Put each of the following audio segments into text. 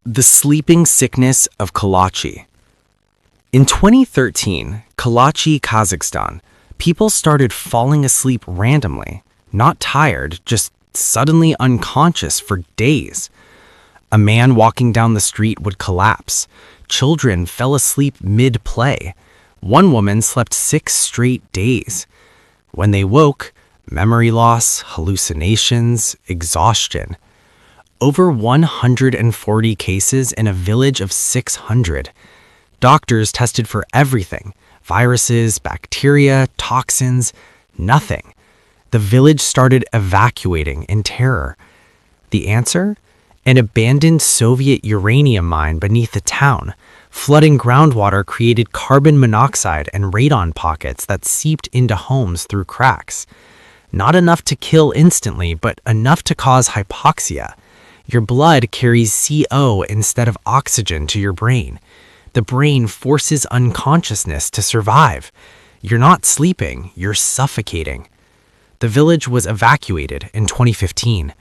The sleeping sickness of Kalachi. In 2013, Kalachi, Kazakhstan, people started falling asleep randomly, not tired, just suddenly unconscious for days. A man walking down the street would collapse. Children fell asleep mid-play. One woman slept 6 straight days. When they woke, memory loss, hallucinations, exhaustion. Over 140 cases in a village of 600. Doctors tested for everything: viruses, bacteria, toxins, nothing. The village started evacuating in terror. The answer? An abandoned Soviet uranium mine beneath the town. Flooding groundwater created carbon monoxide and radon pockets that seeped into homes through cracks. Not enough to kill instantly, but enough to cause hypoxia. Your blood carries CO instead of oxygen to your brain. The brain forces unconsciousness to survive. You're not sleeping, you're suffocating. The village was evacuated in 2015.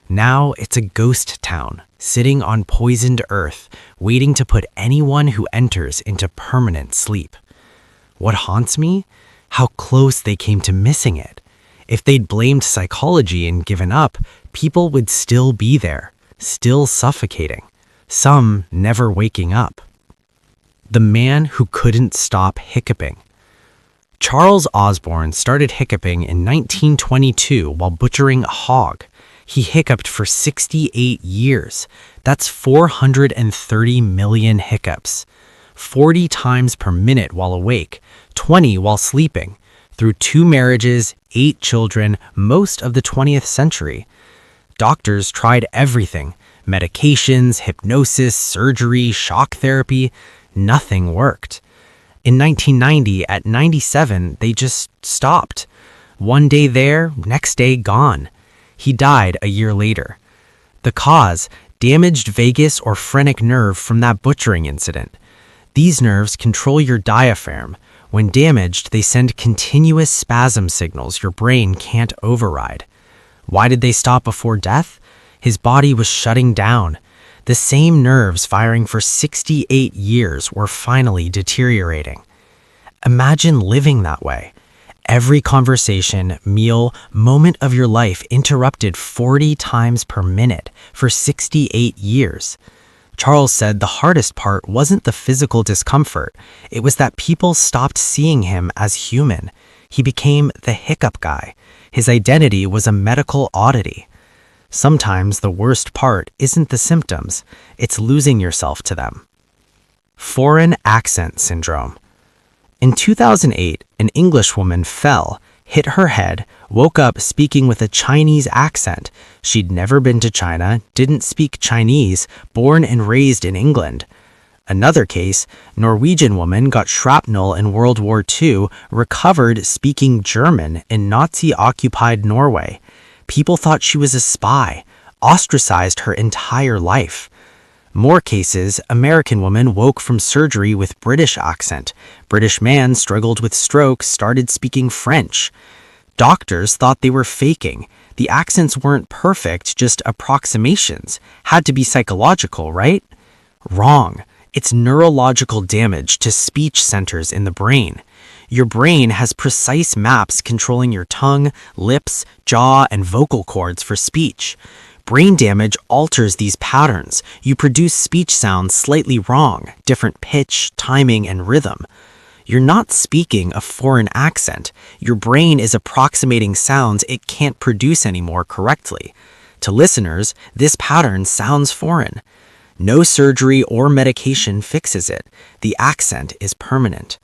Now it's a ghost town, sitting on poisoned earth, waiting to put anyone who enters into permanent sleep. What haunts me? How close they came to missing it. If they'd blamed psychology and given up, people would still be there, still suffocating, some never waking up. The man who couldn't stop hiccuping. Charles Osborne started hiccuping in 1922 while butchering a hog. He hiccuped for 68 years. That's 430 million hiccups. 40 times per minute while awake, 20 while sleeping. Through 2 marriages, 8 children, most of the 20th century. Doctors tried everything: medications, hypnosis, surgery, shock therapy. Nothing worked. In 1990, at 97, they just stopped. One day there, next day gone. He died a year later. The cause? Damaged vagus or phrenic nerve from that butchering incident. These nerves control your diaphragm. When damaged, they send continuous spasm signals your brain can't override. Why did they stop before death? His body was shutting down. The same nerves firing for 68 years were finally deteriorating. Imagine living that way. Every conversation, meal, moment of your life interrupted 40 times per minute for 68 years. Charles said the hardest part wasn't the physical discomfort. It was that people stopped seeing him as human. He became the hiccup guy. His identity was a medical oddity. Sometimes the worst part isn't the symptoms, it's losing yourself to them. Foreign accent syndrome. In 2008, an English woman fell, hit her head, woke up speaking with a Chinese accent. She'd never been to China, didn't speak Chinese, born and raised in England. Another case, Norwegian woman got shrapnel in World War II, recovered speaking German in Nazi-occupied Norway. People thought she was a spy, ostracized her entire life. More cases, American woman woke from surgery with British accent. British man struggled with stroke, started speaking French. Doctors thought they were faking. The accents weren't perfect, just approximations. Had to be psychological, right? Wrong. It's neurological damage to speech centers in the brain. Your brain has precise maps controlling your tongue, lips, jaw, and vocal cords for speech. Brain damage alters these patterns. You produce speech sounds slightly wrong, different pitch, timing, and rhythm. You're not speaking a foreign accent. Your brain is approximating sounds it can't produce anymore correctly. To listeners, this pattern sounds foreign. No surgery or medication fixes it. The accent is permanent.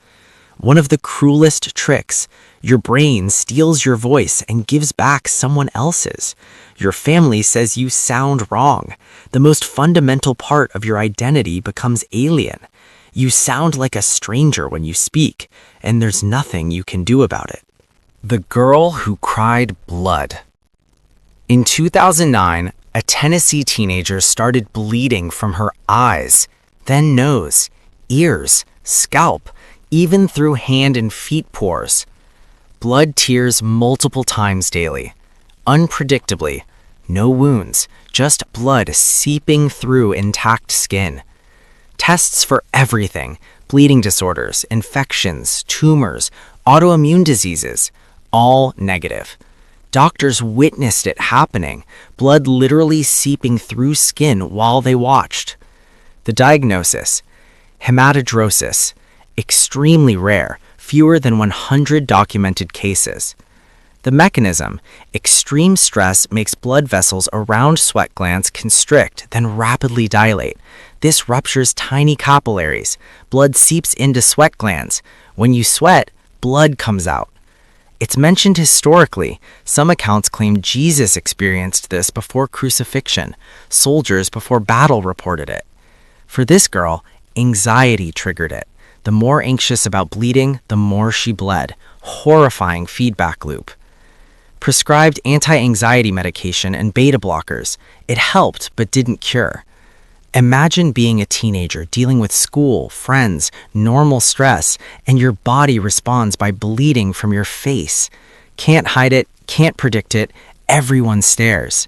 One of the cruelest tricks, your brain steals your voice and gives back someone else's. Your family says you sound wrong. The most fundamental part of your identity becomes alien. You sound like a stranger when you speak, and there's nothing you can do about it. The girl who cried blood. In 2009, a Tennessee teenager started bleeding from her eyes, then nose, ears, scalp, even through hand and feet pores. Blood tears multiple times daily. Unpredictably, no wounds, just blood seeping through intact skin. Tests for everything: bleeding disorders, infections, tumors, autoimmune diseases, all negative. Doctors witnessed it happening, blood literally seeping through skin while they watched. The diagnosis: hematidrosis, extremely rare, fewer than 100 documented cases. The mechanism: extreme stress makes blood vessels around sweat glands constrict, then rapidly dilate. This ruptures tiny capillaries. Blood seeps into sweat glands. When you sweat, blood comes out. It's mentioned historically. Some accounts claim Jesus experienced this before crucifixion. Soldiers before battle reported it. For this girl, anxiety triggered it. The more anxious about bleeding, the more she bled. Horrifying feedback loop. Prescribed anti-anxiety medication and beta blockers. It helped, but didn't cure. Imagine being a teenager dealing with school, friends, normal stress, and your body responds by bleeding from your face. Can't hide it, can't predict it, everyone stares.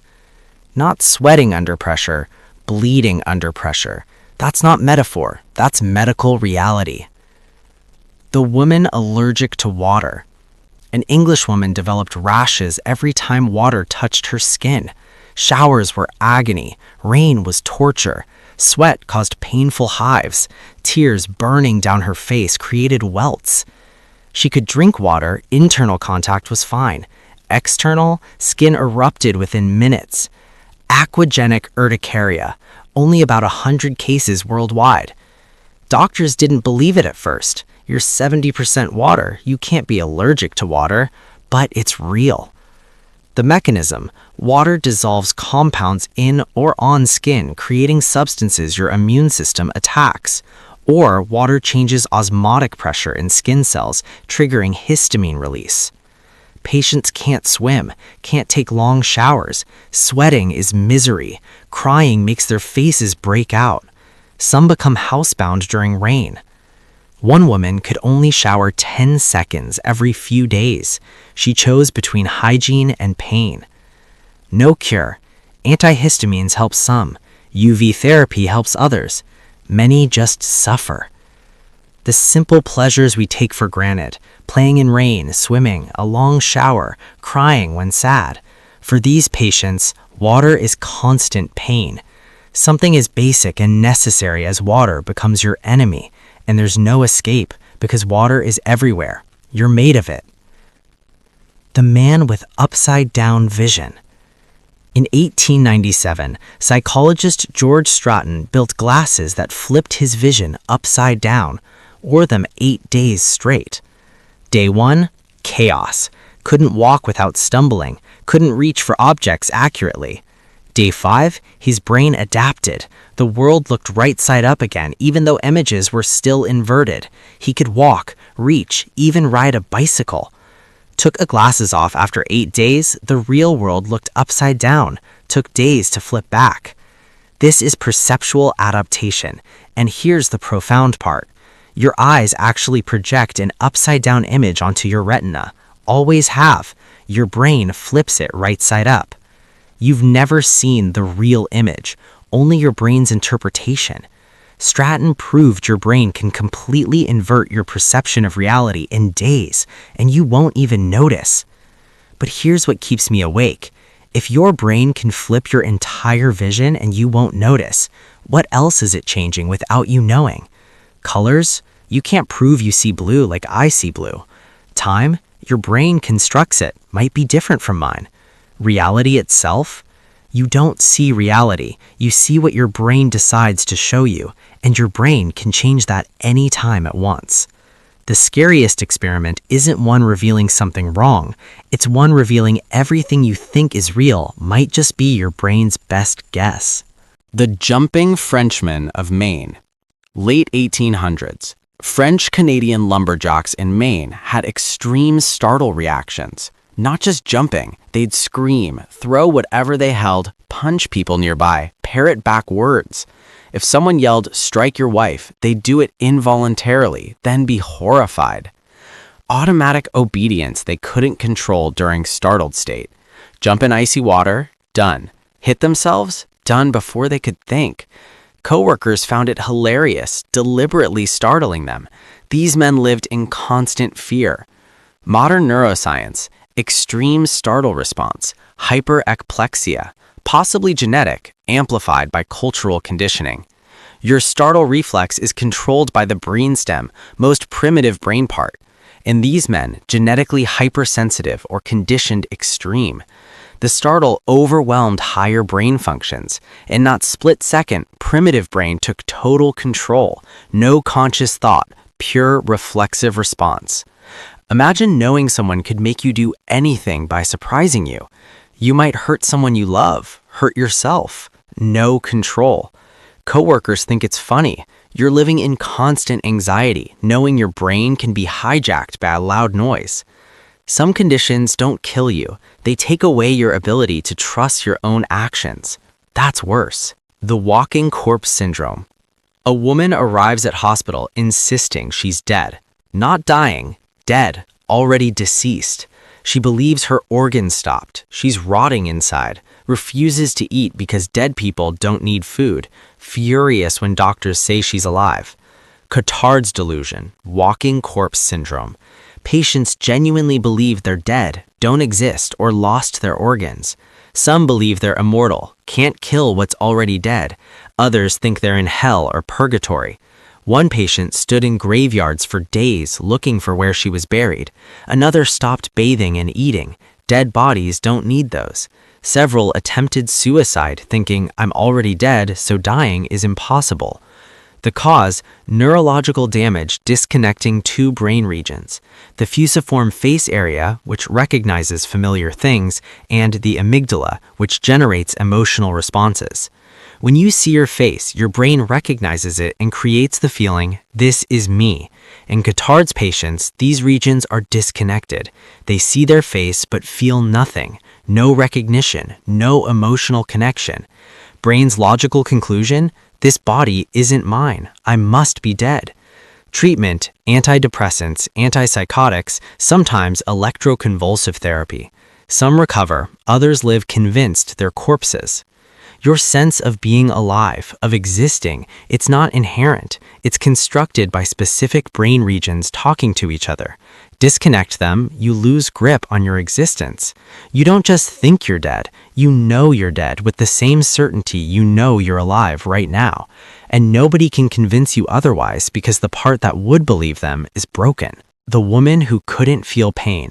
Not sweating under pressure, bleeding under pressure. That's not metaphor, that's medical reality. The woman allergic to water. An Englishwoman developed rashes every time water touched her skin. Showers were agony, rain was torture. Sweat caused painful hives. Tears burning down her face created welts. She could drink water, internal contact was fine. External, skin erupted within minutes. Aquagenic urticaria, only about 100 cases worldwide. Doctors didn't believe it at first. You're 70% water, you can't be allergic to water, but it's real. The mechanism: water dissolves compounds in or on skin, creating substances your immune system attacks. Or water changes osmotic pressure in skin cells, triggering histamine release. Patients can't swim, can't take long showers. Sweating is misery. Crying makes their faces break out. Some become housebound during rain. One woman could only shower 10 seconds every few days. She chose between hygiene and pain. No cure. Antihistamines help some. UV therapy helps others. Many just suffer. The simple pleasures we take for granted: playing in rain, swimming, a long shower, crying when sad. For these patients, water is constant pain. Something as basic and necessary as water becomes your enemy. And there's no escape because water is everywhere. You're made of it. The man with upside-down vision. In 1897, psychologist George Stratton built glasses that flipped his vision upside down, wore them 8 days straight. Day 1, chaos. Couldn't walk without stumbling, couldn't reach for objects accurately. Day 5, his brain adapted. The world looked right side up again, even though images were still inverted. He could walk, reach, even ride a bicycle. Took the glasses off after 8 days, the real world looked upside down. Took days to flip back. This is perceptual adaptation, and here's the profound part. Your eyes actually project an upside-down image onto your retina. Always have. Your brain flips it right side up. You've never seen the real image, only your brain's interpretation. Stratton proved your brain can completely invert your perception of reality in days, and you won't even notice. But here's what keeps me awake. If your brain can flip your entire vision and you won't notice, what else is it changing without you knowing? Colors? You can't prove you see blue like I see blue. Time? Your brain constructs it, might be different from mine. Reality itself? You don't see reality. You see what your brain decides to show you, and your brain can change that any time at once. The scariest experiment isn't one revealing something wrong. It's one revealing everything you think is real might just be your brain's best guess. The Jumping Frenchman of Maine. Late 1800s. French-Canadian lumberjacks in Maine had extreme startle reactions. Not just jumping, they'd scream, throw whatever they held, punch people nearby, parrot back words. If someone yelled, "Strike your wife," they'd do it involuntarily, then be horrified. Automatic obedience they couldn't control during startled state. Jump in icy water, done. Hit themselves? Done before they could think. Coworkers found it hilarious, deliberately startling them. These men lived in constant fear. Modern neuroscience, extreme startle response, hyperekplexia, possibly genetic, amplified by cultural conditioning. Your startle reflex is controlled by the brainstem, most primitive brain part. In these men, genetically hypersensitive or conditioned extreme. The startle overwhelmed higher brain functions. In not split-second, primitive brain took total control. No conscious thought, pure reflexive response. Imagine knowing someone could make you do anything by surprising you. You might hurt someone you love, hurt yourself. No control. Coworkers think it's funny. You're living in constant anxiety, knowing your brain can be hijacked by a loud noise. Some conditions don't kill you. They take away your ability to trust your own actions. That's worse. The walking corpse syndrome. A woman arrives at hospital insisting she's dead. Not dying, dead, already deceased. She believes her organs stopped. She's rotting inside. Refuses to eat because dead people don't need food. Furious when doctors say she's alive. Cotard's delusion, walking corpse syndrome. Patients genuinely believe they're dead, don't exist, or lost their organs. Some believe they're immortal, can't kill what's already dead. Others think they're in hell or purgatory. One patient stood in graveyards for days looking for where she was buried. Another stopped bathing and eating. Dead bodies don't need those. Several attempted suicide thinking, I'm already dead, so dying is impossible. The cause, neurological damage disconnecting two brain regions. The fusiform face area, which recognizes familiar things, and the amygdala, which generates emotional responses. When you see your face, your brain recognizes it and creates the feeling, this is me. In Cotard's patients, these regions are disconnected. They see their face but feel nothing. No recognition, no emotional connection. Brain's logical conclusion, this body isn't mine. I must be dead. Treatment, antidepressants, antipsychotics, sometimes electroconvulsive therapy. Some recover, others live convinced they're corpses. Your sense of being alive, of existing, it's not inherent. It's constructed by specific brain regions talking to each other. Disconnect them, you lose grip on your existence. You don't just think you're dead, you know you're dead with the same certainty you know you're alive right now. And nobody can convince you otherwise because the part that would believe them is broken. The woman who couldn't feel pain.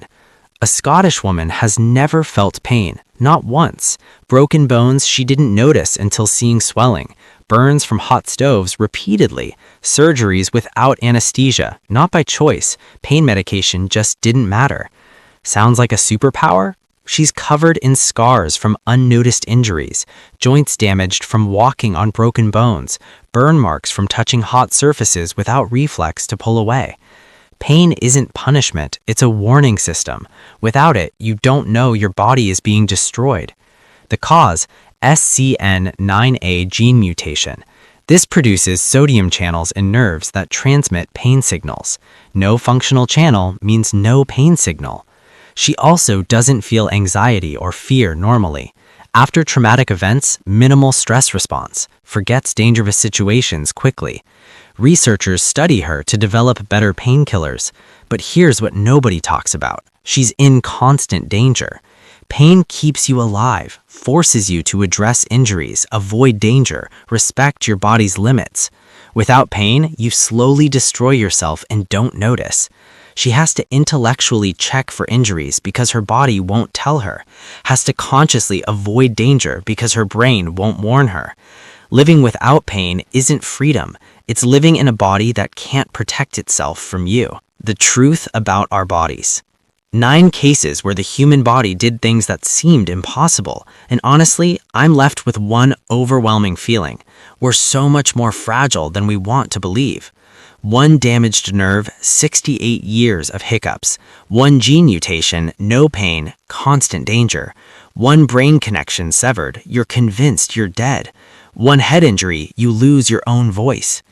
A Scottish woman has never felt pain, not once. Broken bones she didn't notice until seeing swelling. Burns from hot stoves repeatedly. Surgeries without anesthesia, not by choice. Pain medication just didn't matter. Sounds like a superpower? She's covered in scars from unnoticed injuries, joints damaged from walking on broken bones, burn marks from touching hot surfaces without reflex to pull away. Pain isn't punishment, it's a warning system. Without it, you don't know your body is being destroyed. The cause, SCN9A gene mutation. This produces sodium channels in nerves that transmit pain signals. No functional channel means no pain signal. She also doesn't feel anxiety or fear normally. After traumatic events, minimal stress response, forgets dangerous situations quickly. Researchers study her to develop better painkillers, but here's what nobody talks about. She's in constant danger. Pain keeps you alive, forces you to address injuries, avoid danger, respect your body's limits. Without pain, you slowly destroy yourself and don't notice. She has to intellectually check for injuries because her body won't tell her, has to consciously avoid danger because her brain won't warn her. Living without pain isn't freedom. It's living in a body that can't protect itself from you. The truth about our bodies. 9 cases where the human body did things that seemed impossible. And honestly, I'm left with one overwhelming feeling. We're so much more fragile than we want to believe. 1 damaged nerve, 68 years of hiccups. 1 gene mutation, no pain, constant danger. 1 brain connection severed, you're convinced you're dead. 1 head injury, you lose your own voice.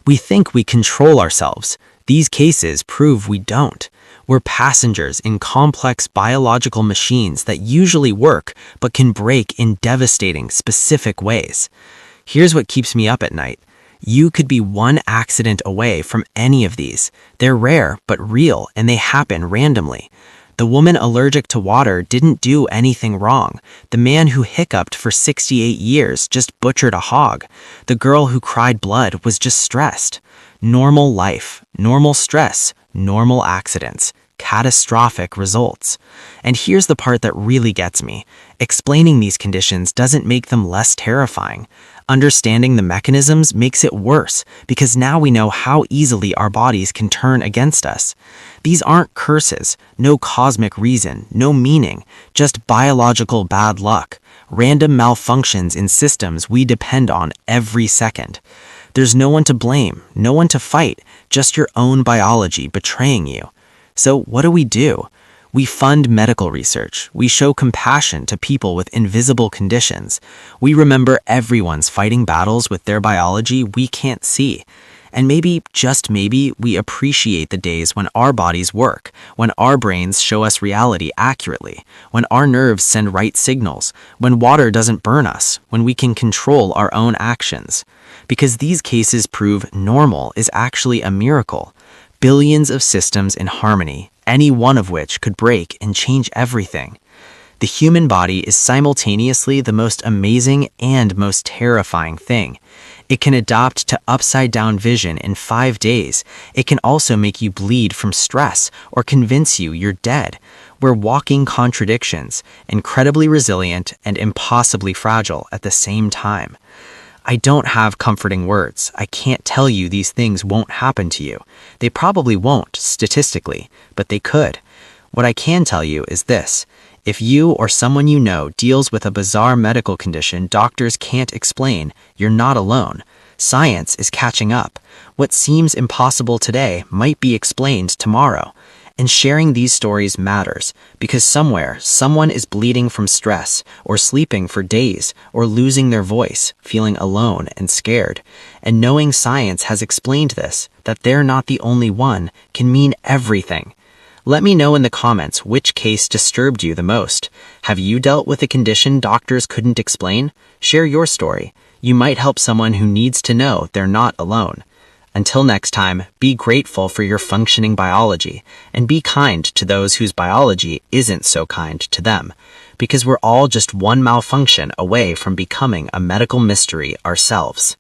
We think we control ourselves. These cases prove we don't. We're passengers in complex biological machines that usually work but can break in devastating, specific ways. Here's what keeps me up at night. You could be one accident away from any of these. They're rare but real, and they happen randomly. The woman allergic to water didn't do anything wrong. The man who hiccuped for 68 years just butchered a hog. The girl who cried blood was just stressed. Normal life, normal stress, normal accidents, catastrophic results. And here's the part that really gets me. Explaining these conditions doesn't make them less terrifying. Understanding the mechanisms makes it worse, because now we know how easily our bodies can turn against us. These aren't curses, no cosmic reason, no meaning, just biological bad luck, random malfunctions in systems we depend on every second. There's no one to blame, no one to fight, just your own biology betraying you. So what do? We fund medical research. We show compassion to people with invisible conditions. We remember everyone's fighting battles with their biology we can't see. And maybe, just maybe, we appreciate the days when our bodies work, when our brains show us reality accurately, when our nerves send right signals, when water doesn't burn us, when we can control our own actions. Because these cases prove normal is actually a miracle. Billions of systems in harmony, any one of which could break and change everything. The human body is simultaneously the most amazing and most terrifying thing. It can adapt to upside-down vision in 5 days. It can also make you bleed from stress or convince you you're dead. We're walking contradictions, incredibly resilient and impossibly fragile at the same time. I don't have comforting words. I can't tell you these things won't happen to you. They probably won't, statistically, but they could. What I can tell you is this. If you or someone you know deals with a bizarre medical condition doctors can't explain, you're not alone. Science is catching up. What seems impossible today might be explained tomorrow. And sharing these stories matters, because somewhere, someone is bleeding from stress, or sleeping for days, or losing their voice, feeling alone and scared. And knowing science has explained this, that they're not the only one, can mean everything. Let me know in the comments which case disturbed you the most. Have you dealt with a condition doctors couldn't explain? Share your story. You might help someone who needs to know they're not alone. Until next time, be grateful for your functioning biology, and be kind to those whose biology isn't so kind to them, because we're all just one malfunction away from becoming a medical mystery ourselves.